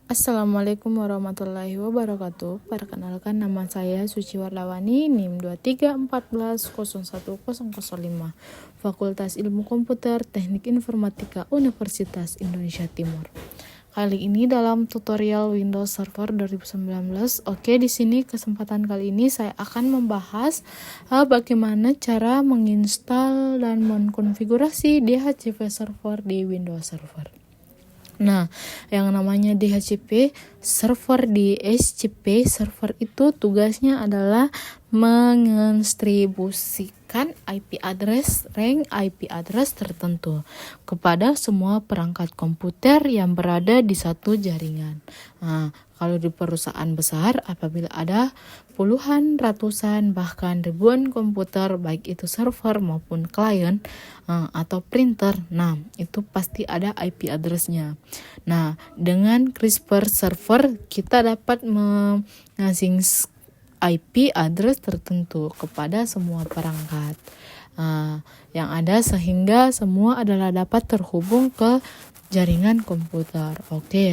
Assalamualaikum warahmatullahi wabarakatuh. Perkenalkan, nama saya Suci Wardawani, NIM 2314010005, Fakultas Ilmu Komputer Teknik Informatika Universitas Indonesia Timur. Kali ini dalam tutorial Windows Server 2019. Di sini kesempatan kali ini saya akan membahas bagaimana cara menginstal dan mengkonfigurasi DHCP server di Windows Server. Nah, yang namanya DHCP server di SCP server itu tugasnya adalah mendistribusikan IP address, rank IP address tertentu kepada semua perangkat komputer yang berada di satu jaringan. Nah, kalau di perusahaan besar, apabila ada puluhan, ratusan, bahkan ribuan komputer, baik itu server maupun klien atau printer, nah itu pasti ada IP address-nya. Nah, dengan CRISPR server kita dapat mengasing IP address tertentu kepada semua perangkat yang ada, sehingga semua adalah dapat terhubung ke jaringan komputer.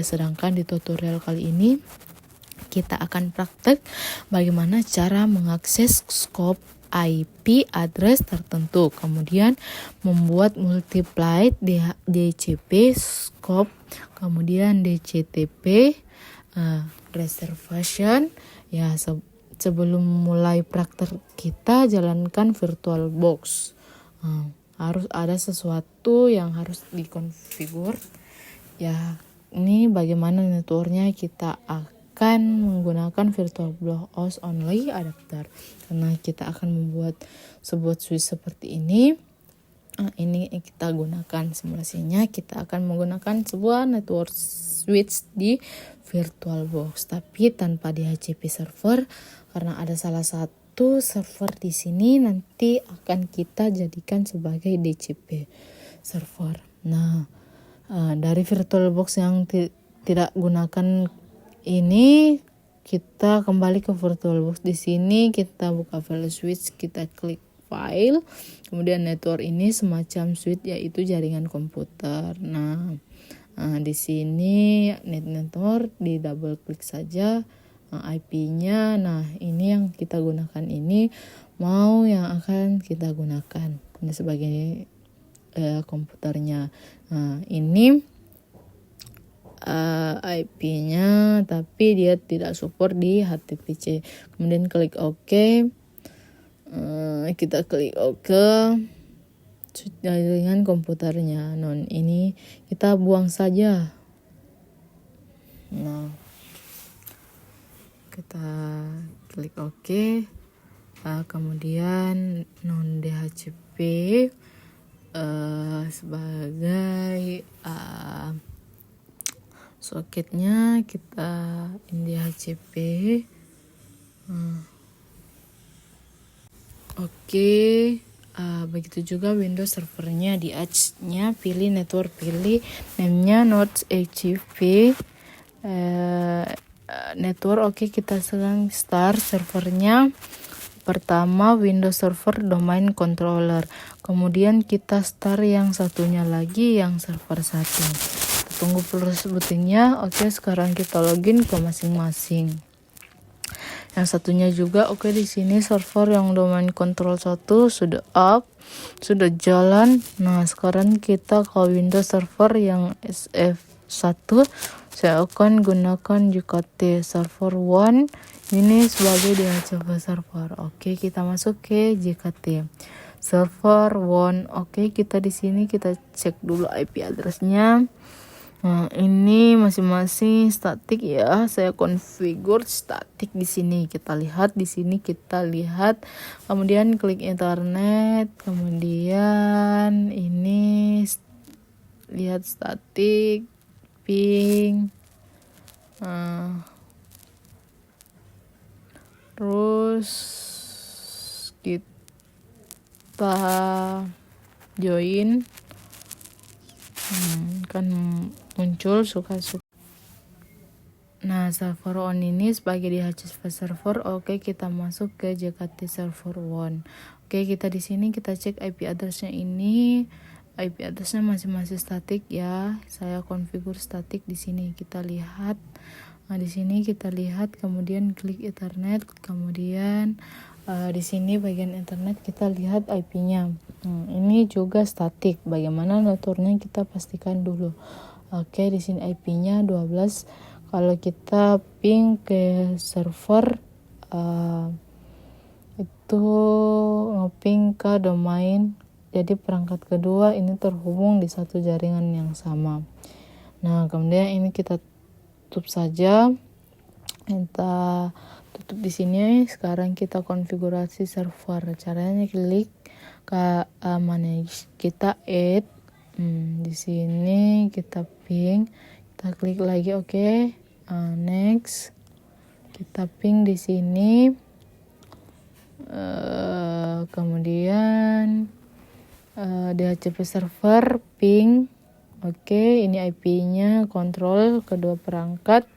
Sedangkan di tutorial kali ini kita akan praktek bagaimana cara mengakses scope IP address tertentu, kemudian membuat multiply DHCP scope, kemudian DHCP reservation. Sebelum mulai praktek kita jalankan VirtualBox. Harus ada sesuatu yang harus dikonfigur. Ini bagaimana networknya, kita akan menggunakan VirtualBox only adapter, karena kita akan membuat sebuah switch seperti ini. Ini kita gunakan simulasinya, kita akan menggunakan sebuah network switch di VirtualBox, tapi tanpa DHCP server, karena ada salah satu server di sini nanti akan kita jadikan sebagai DHCP server. Nah, dari VirtualBox yang tidak gunakan ini, kita kembali ke VirtualBox. Di sini kita buka file switch, kita klik file, kemudian network ini semacam switch, yaitu jaringan komputer. Nah, di sini network, di double klik saja IP-nya. Nah, ini yang kita gunakan, ini mau yang akan kita gunakan ini sebagai komputernya. Ini IP-nya, tapi dia tidak support di HTPC. Kemudian klik OK. Kita klik OK. Jaringan komputernya. Ini kita buang saja. Nah, kita klik OK. Kemudian DHCP sebagai soketnya kita DHCP. Begitu juga Windows servernya, di Edge-nya pilih network, pilih name-nya DHCP network. Kita sekarang start servernya. Pertama Windows Server Domain Controller, kemudian kita start yang satunya lagi, yang server 1. Tunggu proses bootingnya. Sekarang kita login ke masing-masing. Yang satunya juga di sini server yang domain control 1 sudah up, sudah jalan. Nah, sekarang kita ke Windows Server yang SF1. Saya akan gunakan JKT server 1 ini sebagai DHCP server. Kita masuk ke JKT server 1. Kita di sini kita cek dulu IP address-nya. Nah, ini masing-masing statik ya. Saya configure statik di sini. Kita lihat di sini, kemudian klik internet, kemudian ini lihat statik, ping. Terus kita join. Kan muncul suka-suka. Nah, server on ini sebagai DHCP server. Kita masuk ke JKT server 1. Kita di sini kita cek IP address-nya ini IP addressnya masih statik ya. Saya konfigur statik di sini. Kita lihat. Nah, di sini kita lihat, kemudian klik Ethernet, kemudian di sini bagian internet kita lihat IP-nya. Ini juga statik. Bagaimana ngaturnya kita pastikan dulu. Oke, di sini IP-nya 12. Kalau kita ping ke server itu ngeping ke domain. Jadi perangkat kedua ini terhubung di satu jaringan yang sama. Nah, kemudian ini kita tutup saja. Kita tutup di sini. Sekarang kita konfigurasi server. Caranya klik ke manage, kita add. Di sini kita ping, kita klik lagi, oke. Next, kita ping di sini. Kemudian DHCP server ping, oke. Ini IP-nya, kontrol kedua perangkat.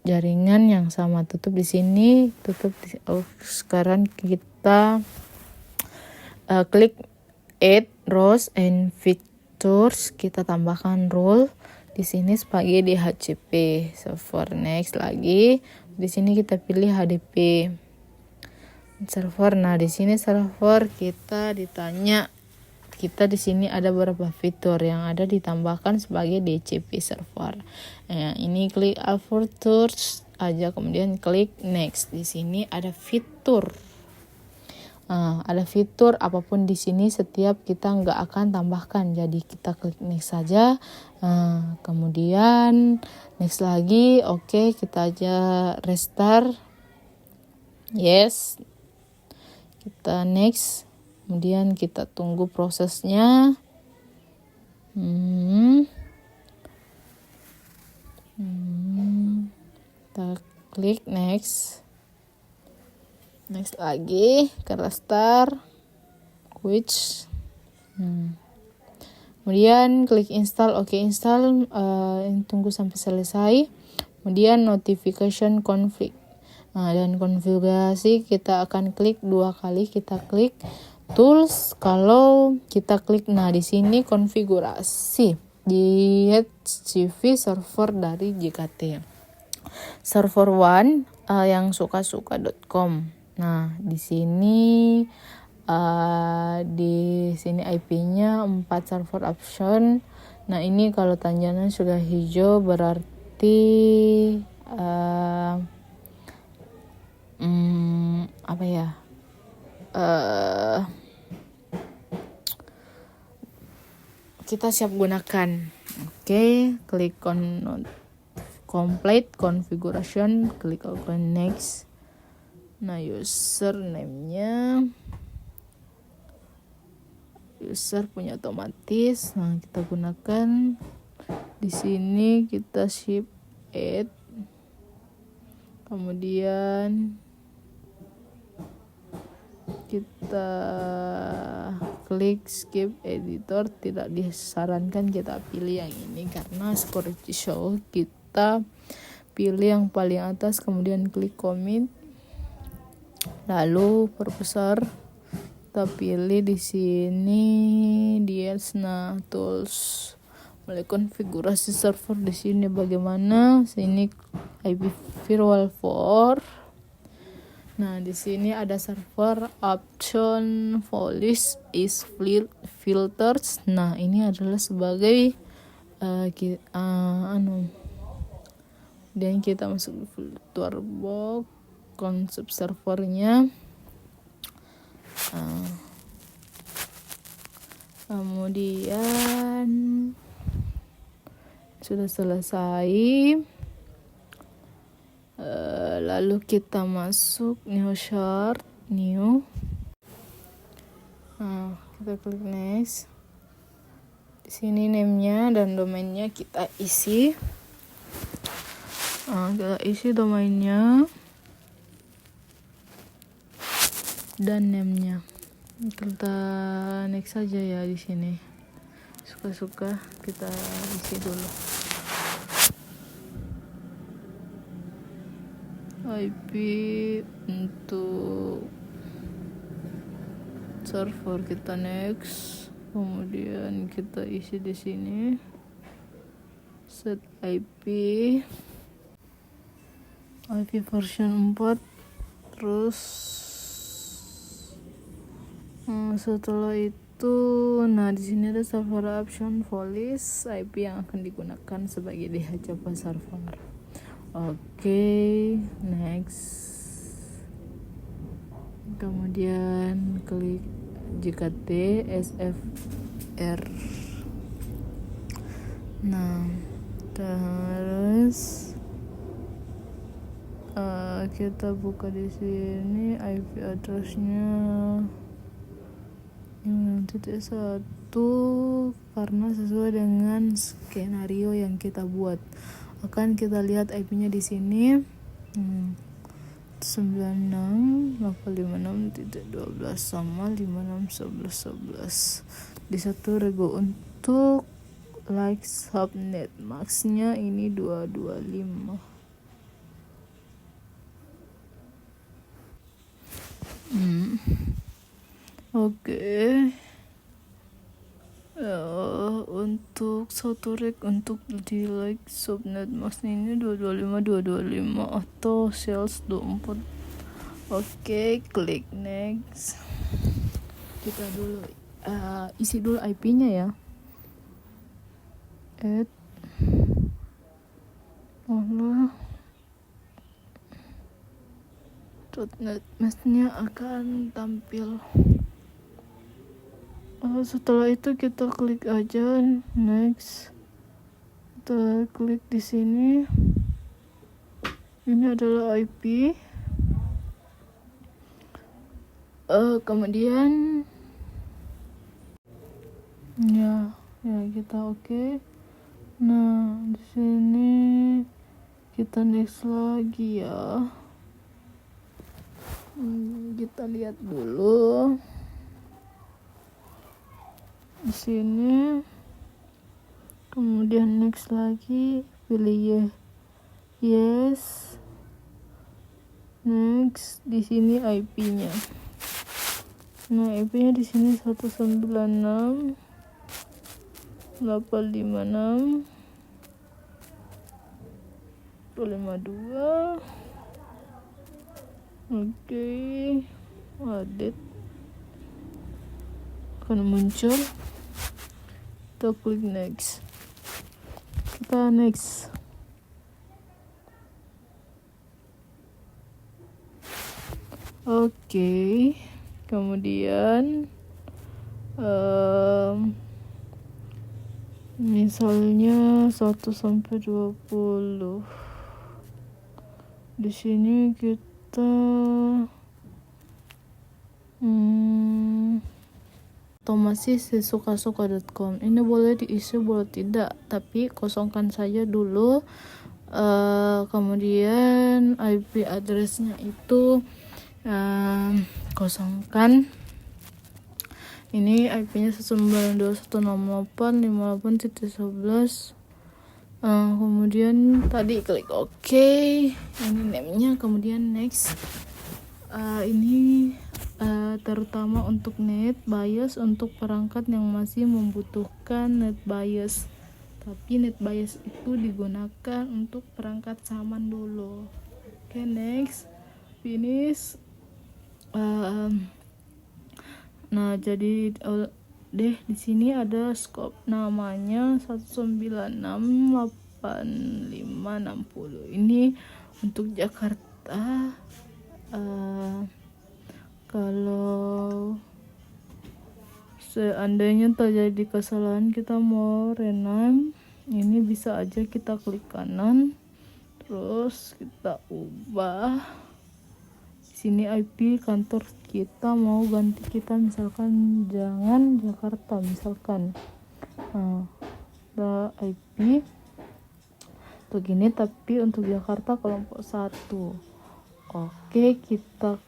Jaringan yang sama, tutup di sini, sekarang kita klik add rows and features, kita tambahkan role di sini sebagai DHCP server. Next lagi, di sini kita pilih HDP server. Nah, di sini server kita ditanya, kita di sini ada beberapa fitur yang ada ditambahkan sebagai DHCP server. Ini klik Add Features aja, kemudian klik Next. Di sini ada fitur. Ada fitur apapun di sini, setiap kita nggak akan tambahkan, jadi kita klik Next saja. Kemudian Next lagi, oke, kita aja restart. Yes, kita Next. Kemudian kita tunggu prosesnya. Kita klik Next. Next lagi, ke restart, which. Kemudian klik install, oke, install. Tunggu sampai selesai. Kemudian notification config. Dan konfigurasi kita akan klik 2 kali, kita klik tools. Kalau kita klik, nah di sini konfigurasi di HCV server dari JKT. Server 1 yang suka-suka.com. Nah, di sini IP-nya 4 server option. Nah, ini kalau tandanya sudah hijau berarti kita siap gunakan. Oke, klik complete configuration, klik open next. Nah, username-nya user punya otomatis. Nah, kita gunakan di sini, kita ship add. Kemudian kita klik skip editor, tidak disarankan kita pilih yang ini karena security show. Kita pilih yang paling atas, kemudian klik commit, lalu perbesar. Kita pilih di sini Diasna Tools. Mulai konfigurasi server di sini bagaimana? Sini IP firewall 4. Nah, di sini ada server option police is filters. Nah, ini adalah sebagai dan kita masuk di VirtualBox, konsep servernya. Kemudian sudah selesai. Lalu kita masuk new shard, new. Kita klik next. Di sini name-nya dan domainnya kita isi. Kita isi domainnya dan name-nya. Kita next saja ya di sini. Suka-suka kita isi dulu. IP untuk server kita next. kemudian kita isi di sini set IP version 4. Terus setelah itu, nah di sini ada server option police IP yang akan digunakan sebagai DHCP server. Oke, next. Kemudian klik JKT SFR. Nah, terus kita buka di sini IP address-nya 1 karena sesuai dengan skenario yang kita buat. Akan kita lihat IP-nya di sini 96.856.12 sama 56.11.11. Di satu rego untuk like subnet max-nya ini 225. Oke. Untuk satu reg untuk di like subnet max ini 225 atau sales 24. Oke, klik next. Kita dulu isi dulu IP-nya ya. .net max-nya akan tampil. Setelah itu kita klik aja next. Kita klik di sini. Ini adalah IP. Kemudian ya kita oke. Nah, di sini kita next lagi ya. Kita lihat dulu. Di sini kemudian next lagi, pilih yes, next. Di sini IP-nya. Nah, IP-nya di sini 196.856.252. Oke, added akan muncul. Kita klik next. Kita next. Oke. Kemudian misalnya 1 sampai 20. Di sini kita otomasi sesuka-suka.com. Ini boleh diisi, boleh tidak, tapi kosongkan saja dulu. Kemudian IP address-nya itu kosongkan. Ini IP-nya 192.168.58.11. Kemudian tadi klik OK. Ini name-nya, kemudian next. Ini terutama untuk net bias, untuk perangkat yang masih membutuhkan net bias. Tapi net bias itu digunakan untuk perangkat saman dulu. Oke, next. Finish. Nah, jadi di sini ada scope namanya 196.8560. Ini untuk Jakarta. Kalau seandainya terjadi kesalahan, kita mau rename, ini bisa aja kita klik kanan, terus kita ubah. Di sini IP kantor kita mau ganti, kita misalkan jangan Jakarta, misalkan. Ada IP begini, tapi untuk Jakarta kelompok 1. Oke, kita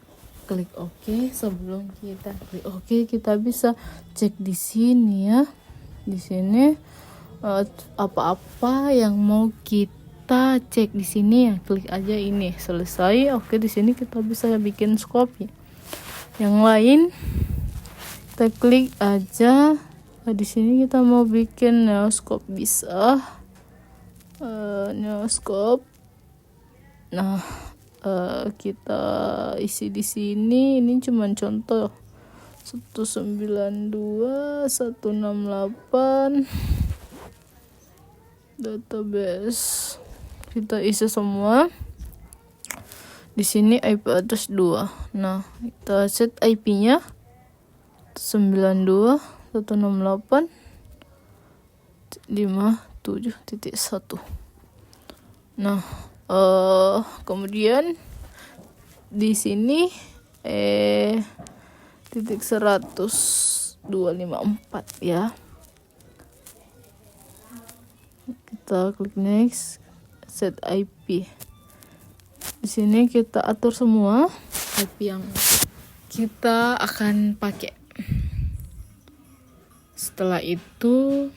klik OK. Sebelum kita klik OK, kita bisa cek di sini ya. Di sini apa-apa yang mau kita cek di sini ya, klik aja ini. Selesai. Oke, di sini kita bisa bikin scope ya. Yang lain kita klik aja Di sini kita mau bikin neoskop bisa. Neoskop. Nah, kita isi di sini. Ini cuman contoh 192 168 database. Kita isi semua. Di sini IP address 2. Nah, kita set IP-nya 92.168.57.1. Nah, kemudian di sini titik 100.254 ya. Kita klik next, set IP. Di sini kita atur semua IP yang kita akan pakai. Setelah itu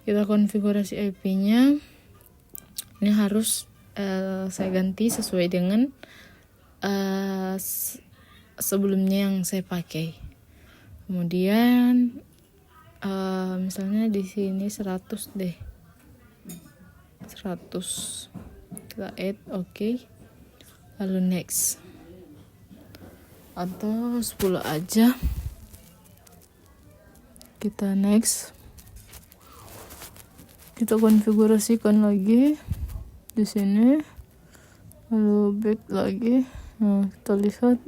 kita konfigurasi IP-nya. Ini harus saya ganti sesuai dengan sebelumnya yang saya pakai. Kemudian misalnya di sini 100 deh. 100 kita add, oke. Lalu next, atau 10 aja, kita next. Kita konfigurasikan lagi di sini, lalu back lagi. Nah, kita lihat,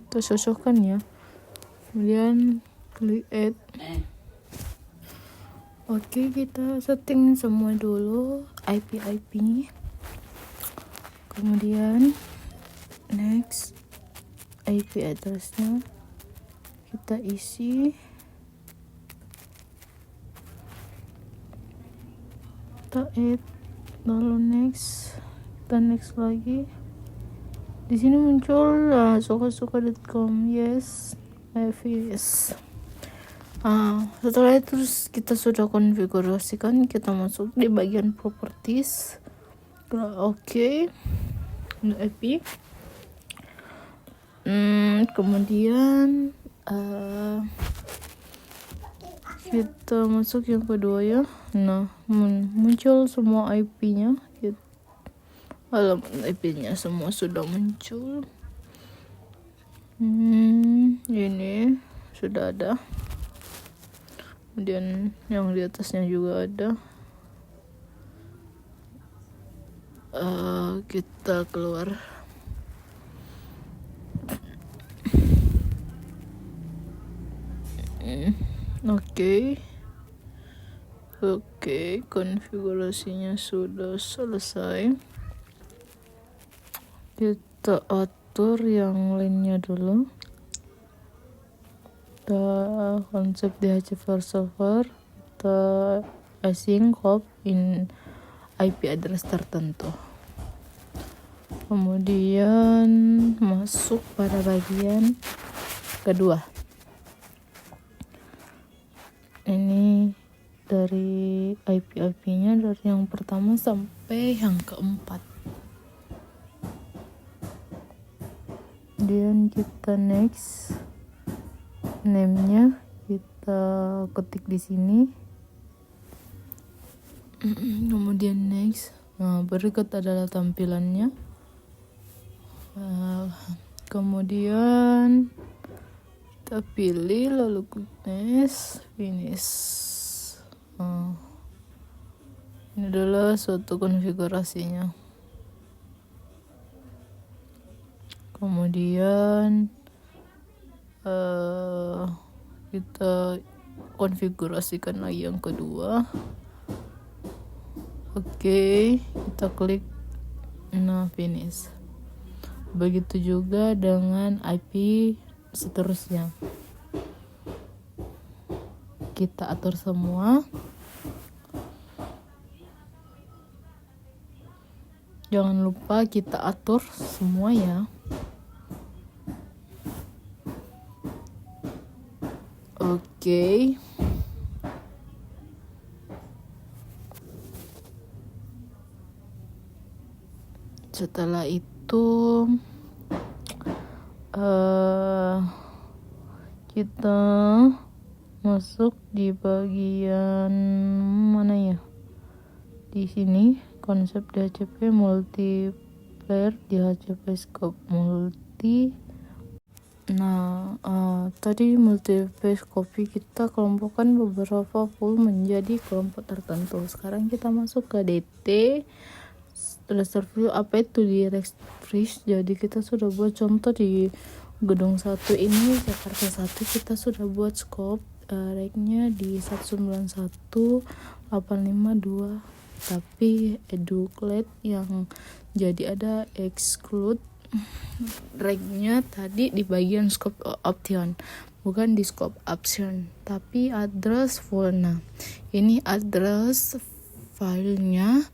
kita cocokkan ya. Kemudian klik add. Oke, kita setting semua dulu IP. Kemudian next, IP addressnya kita isi. Kita add, lalu next, kita next lagi. Di sini muncul suka-suka.com. Yes, yes. Setelah itu kita sudah konfigurasikan, kita masuk di bagian properties. Oke. IP. Kemudian kita masuk yang kedua ya. Nah, muncul semua IP-nya. Alamat IP-nya semua sudah muncul. Ini sudah ada. Kemudian yang di atasnya juga ada. Kita keluar. Oke, konfigurasinya sudah selesai. Kita atur yang lainnya dulu. Kita konsep DHCP server, kita async hop in IP address tertentu. Kemudian masuk pada bagian kedua. Ini dari IP-nya dari yang pertama sampai yang keempat. Kemudian kita next. Name-nya kita ketik di sini. Kemudian next. Berikut adalah tampilannya. Kemudian kita pilih, lalu klik next, finish. Ini adalah suatu konfigurasinya. Kemudian kita konfigurasikan lagi yang kedua. Oke, kita klik finish. Begitu juga dengan IP seterusnya. Kita atur semua. Jangan lupa kita atur semua ya. Oke. Setelah itu kita masuk di bagian mana ya, di sini konsep DHCP multiplayer DHCP scope multi. Tadi multiplayer scope kita kelompokkan beberapa full menjadi kelompok tertentu. Sekarang kita masuk ke DT laser view. Apa itu direct freeze? Jadi kita sudah buat contoh di gedung 1 ini Jakarta 1, kita sudah buat scope reg-nya di 191.852, tapi educate yang jadi ada exclude reg-nya tadi di bagian scope option, bukan di scope option, tapi address full. Nah, ini address filenya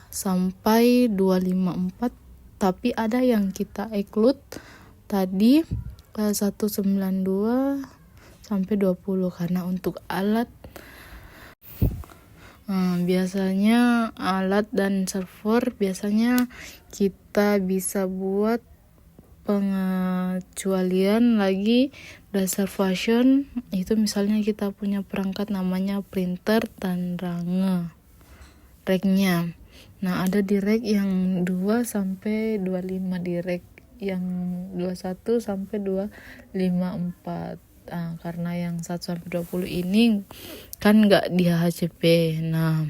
sampai 254, tapi ada yang kita exclude tadi 192 sampai 20 karena untuk alat biasanya alat dan server biasanya kita bisa buat pengecualian lagi dasar version. Itu misalnya kita punya perangkat namanya printer dan reg-nya. Nah, ada di reg yang 2 sampai 25, di reg yang 21 sampai 254. Karena yang 1 sampai 20 ini kan enggak di HCP. Nah,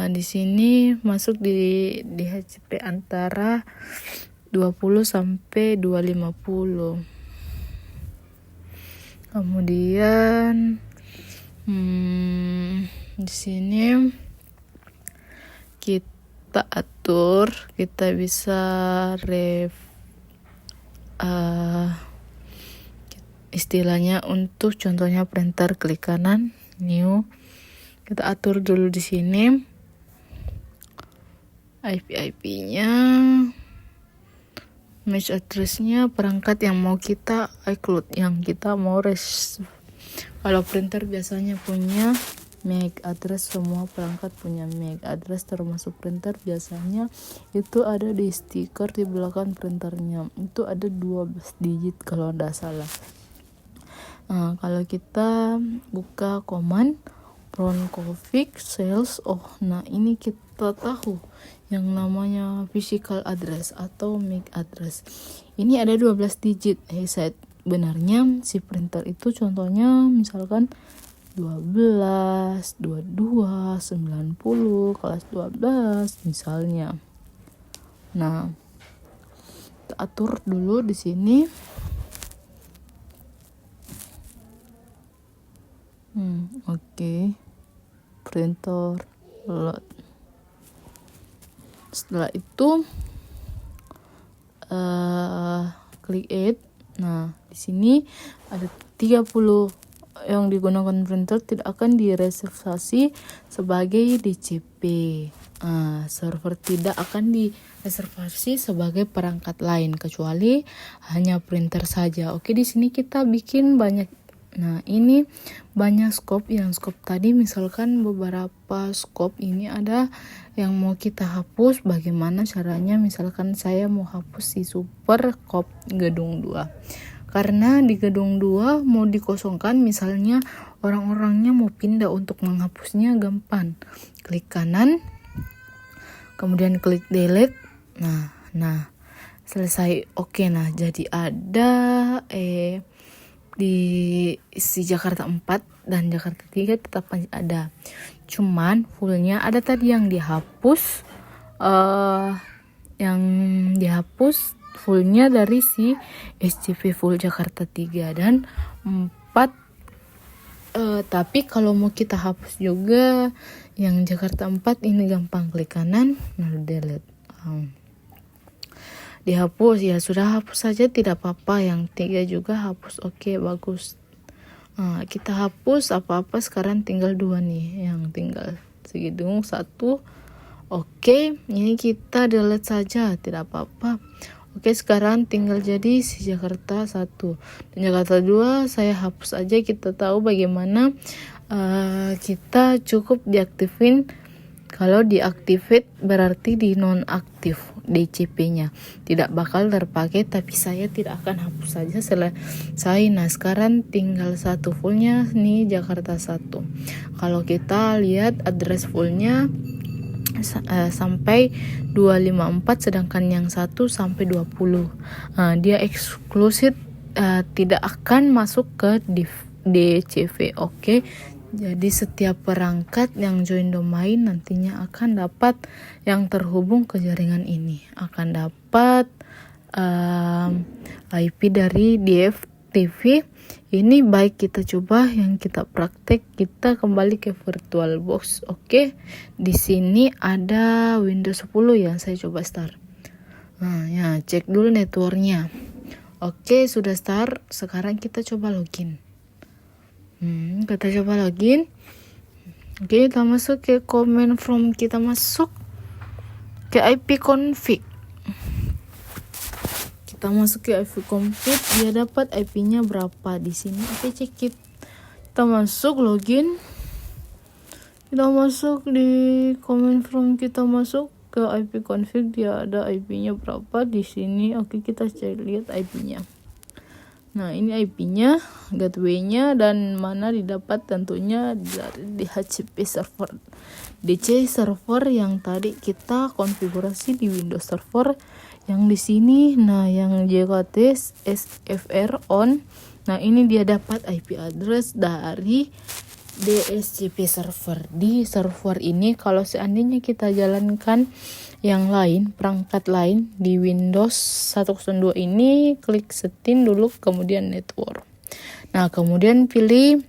di sini masuk di HCP antara 20 sampai 250. Kemudian di sini kita atur, kita bisa istilahnya untuk contohnya printer, klik kanan new, kita atur dulu di sini IP-nya, match address-nya, perangkat yang mau kita include, yang kita mau Kalau printer biasanya punya MAC address, semua perangkat punya MAC address termasuk printer, biasanya itu ada di stiker di belakang printernya, itu ada 12 digit kalau tidak salah. Kalau kita buka command run config sales, nah ini kita tahu yang namanya physical address atau MAC address. Ini ada 12 digit. Benarnya si printer itu contohnya misalkan 12, 22, 90, kelas 12 misalnya. Nah, kita atur dulu di sini. Oke. Printer load. Setelah itu klik add. Nah, di sini ada 30 yang digunakan printer tidak akan direservasi sebagai DCP. Server tidak akan direservasi sebagai perangkat lain kecuali hanya printer saja. Oke, di sini kita bikin banyak. Nah, ini banyak scope. Yang scope tadi misalkan beberapa scope ini ada yang mau kita hapus. Bagaimana caranya? Misalkan saya mau hapus si super scope gedung 2. Karena di gedung 2 mau dikosongkan, misalnya orang-orangnya mau pindah, untuk menghapusnya gampang. Klik kanan, kemudian klik delete. Nah, selesai. Oke, nah jadi ada di si Jakarta 4 dan Jakarta 3 tetap ada. Cuman fullnya ada tadi yang dihapus, fullnya dari si SCP full Jakarta 3 dan 4. Tapi kalau mau kita hapus juga yang Jakarta 4 ini gampang, klik kanan lalu delete. Dihapus, ya sudah, hapus saja tidak apa-apa. Yang 3 juga hapus. Oke, bagus. Kita hapus apa-apa, sekarang tinggal 2 nih yang tinggal segedung 1. Oke, ini kita delete saja tidak apa-apa. Oke, sekarang tinggal jadi si Jakarta 1 dan Jakarta 2 saya hapus aja. Kita tahu bagaimana kita cukup diaktifin Kalau diactivate berarti di nonaktif DCP-nya. Tidak bakal terpakai, tapi saya tidak akan hapus saja selesai. Nah, sekarang tinggal satu fullnya nih, Jakarta 1. Kalau kita lihat address fullnya sampai 254, sedangkan yang satu sampai 20. Dia eksklusif, tidak akan masuk ke DCV. Oke. Jadi setiap perangkat yang join domain nantinya akan dapat, yang terhubung ke jaringan ini akan dapat IP dari DFTV. Ini baik kita coba, yang kita praktek, kita kembali ke VirtualBox. Oke. Di sini ada Windows 10 yang saya coba start. Ya, cek dulu networknya. Oke, sudah start. Sekarang kita coba login. Kita coba login. Oke, kita masuk ke command from, kita masuk ke IP config. Kita masuk ke IP config, dia dapat IP-nya berapa di sini. Oke, cek it. Kita masuk login. Kita masuk di command from, kita masuk ke IP config, dia ada IP-nya berapa di sini. Oke, kita cek lihat IP-nya. Nah, ini IP-nya, gateway-nya, dan mana didapat tentunya dari DHCP server. DC server yang tadi kita konfigurasi di Windows Server yang di sini. Nah, yang JKT SFR on. Nah, ini dia dapat IP address dari DHCP server. Di server ini kalau seandainya kita jalankan yang lain, perangkat lain di Windows 102 ini, klik setting dulu, kemudian network. Nah, kemudian pilih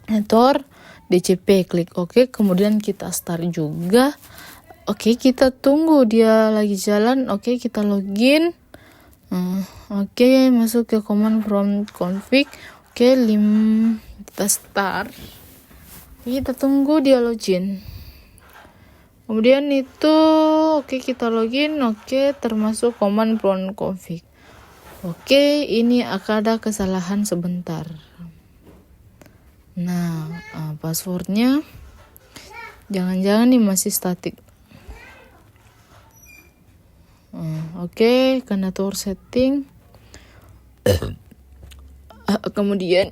network DCP, klik OK, kemudian kita start juga. Oke, kita tunggu dia lagi jalan. Oke, kita login. Oke, masuk ke command from config. Oke, kita start. Kita tunggu dia login. Kemudian itu oke, kita login. Oke, termasuk command from config. Oke, ini akan ada kesalahan sebentar. Nah, passwordnya jangan-jangan nih masih statik. Oke, ke network setting. Kemudian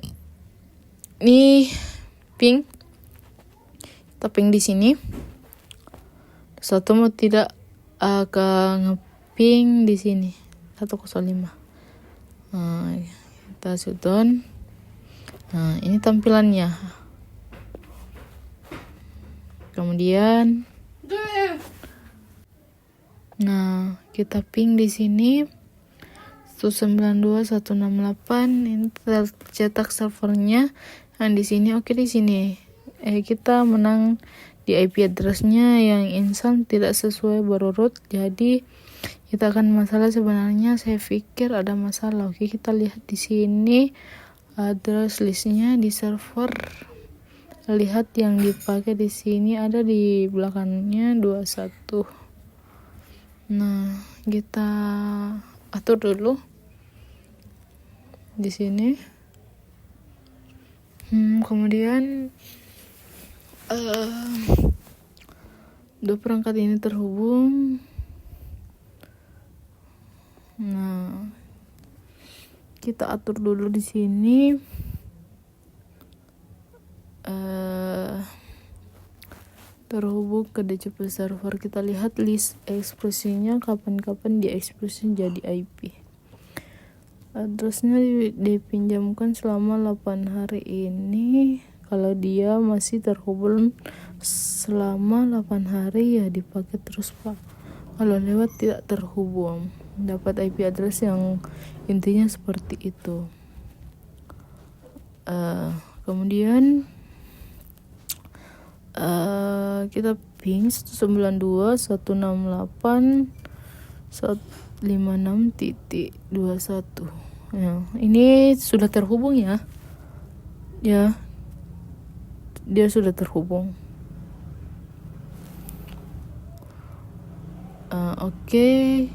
nih ping, kita ping di sini. Satu mau tidak ke ngeping di sini 105. Kita shutdown. Nah, ini tampilannya. Kemudian nah, kita ping di sini 192.168. Ini tercetak servernya. Nah, di sini oke, di sini kita menang di IP address-nya yang insan tidak sesuai berurut. Jadi kita akan masalah, sebenarnya saya pikir ada masalah. Oke, kita lihat di sini address listnya di server. Lihat yang dipakai di sini ada di belakangnya 21. Nah, kita atur dulu di sini. Kemudian dua perangkat ini terhubung. Nah, kita atur dulu di sini. Terhubung ke DHCP server. Kita lihat list ekspresinya, kapan-kapan dia ekspresi jadi IP. Addressnya dipinjamkan selama 8 hari ini. Kalau dia masih terhubung selama 8 hari ya dipakai terus, Pak. Kalau lewat tidak terhubung, dapat IP address yang intinya seperti itu. Kemudian kita ping 192.168.156.21. Ya, ini sudah terhubung ya. Ya, dia sudah terhubung. Oke.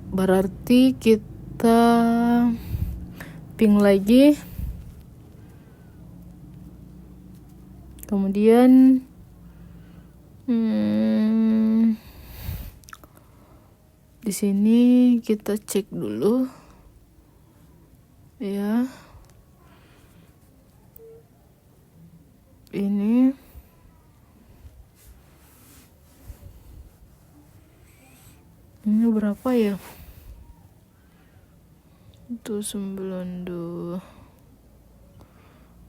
Berarti kita ping lagi. Kemudian di sini kita cek dulu ya. Ini berapa ya? Itu 92.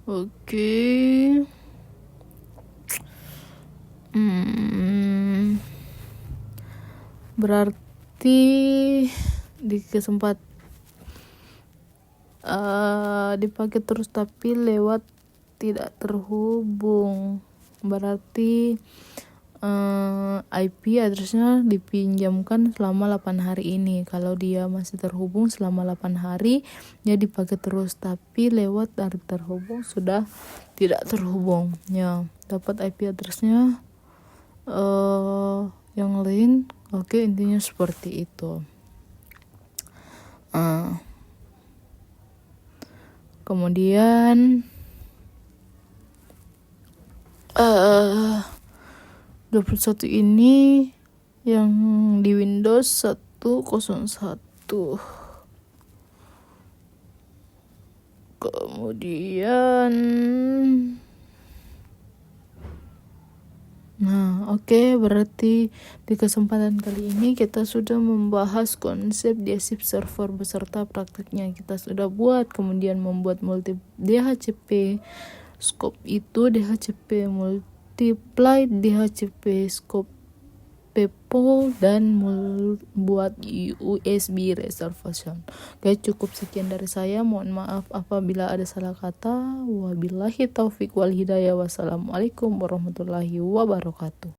Oke. Berarti di dipakai terus tapi lewat tidak terhubung. Berarti IP addressnya dipinjamkan selama 8 hari ini. Kalau dia masih terhubung selama 8 hari, dia dipakai terus, tapi lewat dari terhubung sudah tidak terhubung. Ya, dapat IP addressnya yang lain. Oke, intinya seperti itu. Kemudian 21 ini yang di Windows 101. Kemudian oke, berarti di kesempatan kali ini kita sudah membahas konsep DHCP server beserta prakteknya kita sudah buat. Kemudian membuat multi DHCP scope itu DHCP multiply DHCP scope PEPO dan membuat USB reservation. Oke, cukup sekian dari saya. Mohon maaf apabila ada salah kata. Wabillahi taufik wal hidayah. Wassalamualaikum warahmatullahi wabarakatuh.